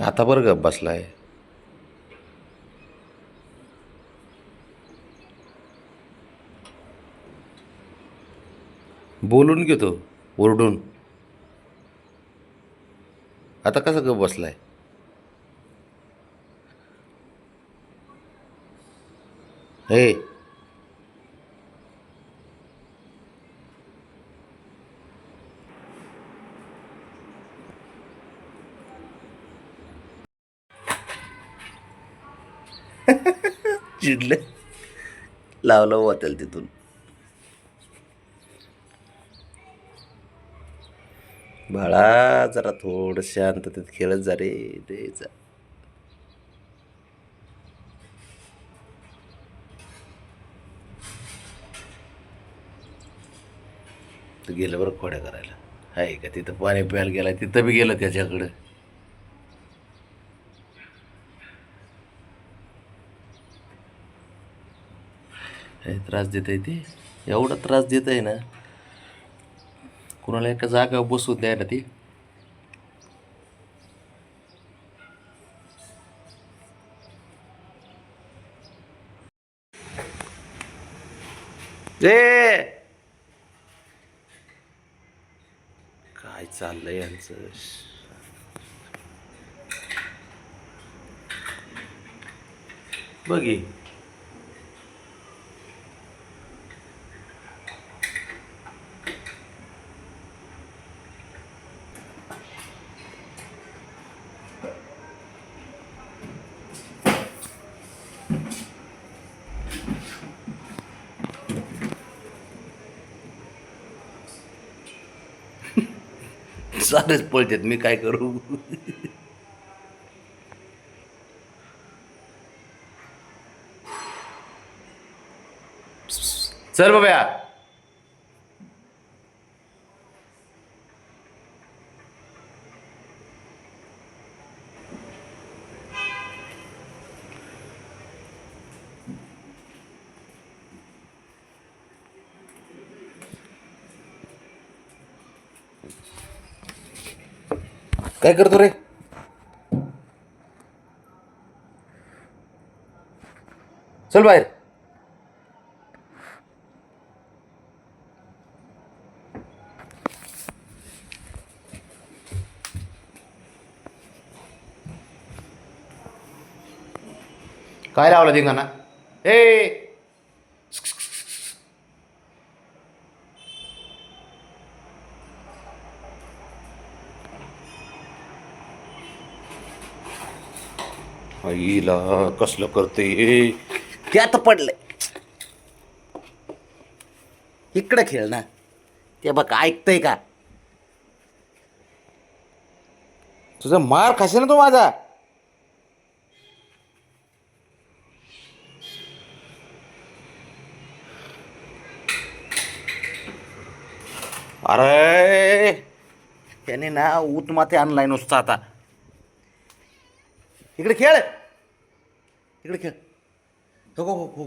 आता बरं गप बसलाय. बोलून घेतो ओरडून. आता कसं गप बसलाय. हे चिडले. लावलं होतेल तिथून. बाळा जरा थोडं शांततेत खेळत जा रे. द्यायचा तर गेलं बरं खोड्या करायला. आहे का तिथं पाणी प्यायला गेला तिथं बी गेलं त्याच्याकडं. हे त्रास देत आहे ते. एवढा त्रास देत आहे ना, कुणाला एका जागा बसवून द्याय ना ती. ए काय चाललंय यांचं. बघी सारेच पळतात, मी काय करू. चल बाबा. काय करतो रे. चल बाहेर. काय लावलं धिंगाणा. ए आईला कसलं करते. ते आता पडलंय. इकडे खेळ ना. ते बघ ऐकतंय का. तुझा मार खाशी ना तो माझा. अरे त्याने ना ऊत माथे आणलाय नुसता आता. इकडे खेळ. इकडे खेळ. हो हो हो.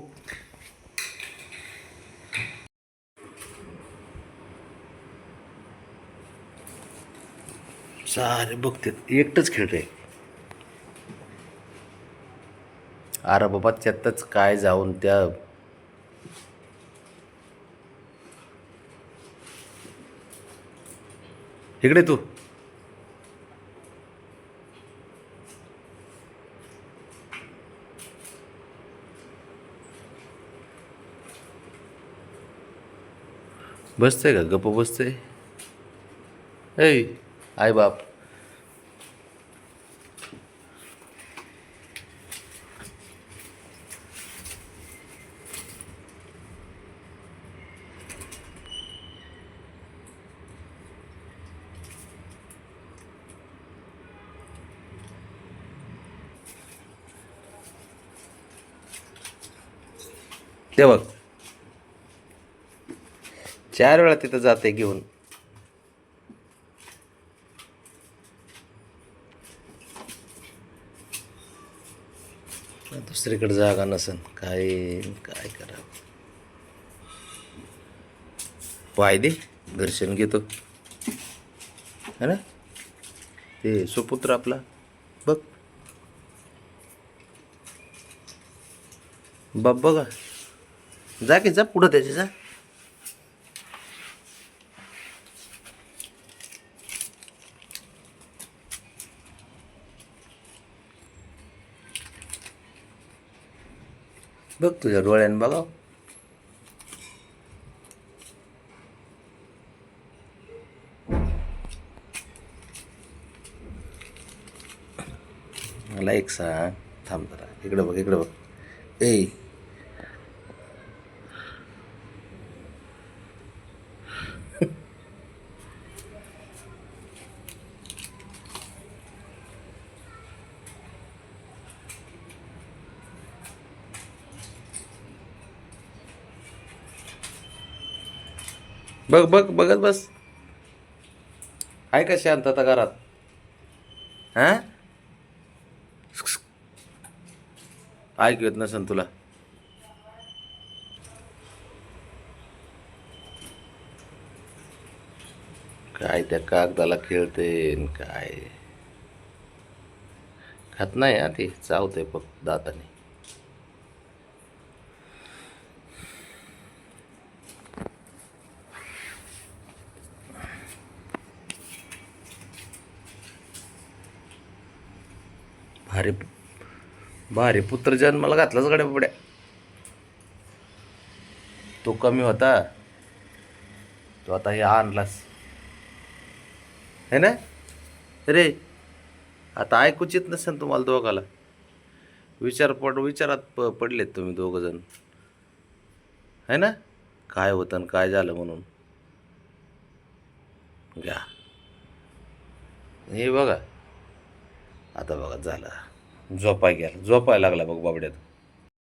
सारे बघते एकटंच खेळ रे. अरे बाबा त्यातच काय जाऊन त्या. इकडे तू. बसतंय का गप्प बसतंय. ऐ आई बाप. ते बघ 4 वेळा तिथं जाते घेऊन. दुसरीकडे जागा नसन काय. काय करा. पाय दे दर्शन घेतो है ना. ते सुपुत्र आपला बघ बाप बघा. जा की जा पुढं त्याची जा. बघ तुझ्या डोळ्यानं बघा. मला एक सांग. थांब जरा इकडे बघ इकडे बघ. ए बघ बघ बघत बस. आहे का शांतता घरात? हां ऐकू येत नसेल तुला. काय त्या कागदाला खेळते न काय. खात नाही हा ते चावते फक्त दाताने. भारी भारी पुत्र जन्माला घातलाच गड्या बड्या. तो कमी होता, तो आता हे आणलास है ना रे. आता ऐकूच येत नसेल तुम्हाला दोघाला. विचारात पडलेत तुम्ही दोघं जण है ना. काय होतं आणि काय झालं म्हणून. घ्या हे बघा. आता बघा झालं. झोपायला लागला बघ बाबड्यात.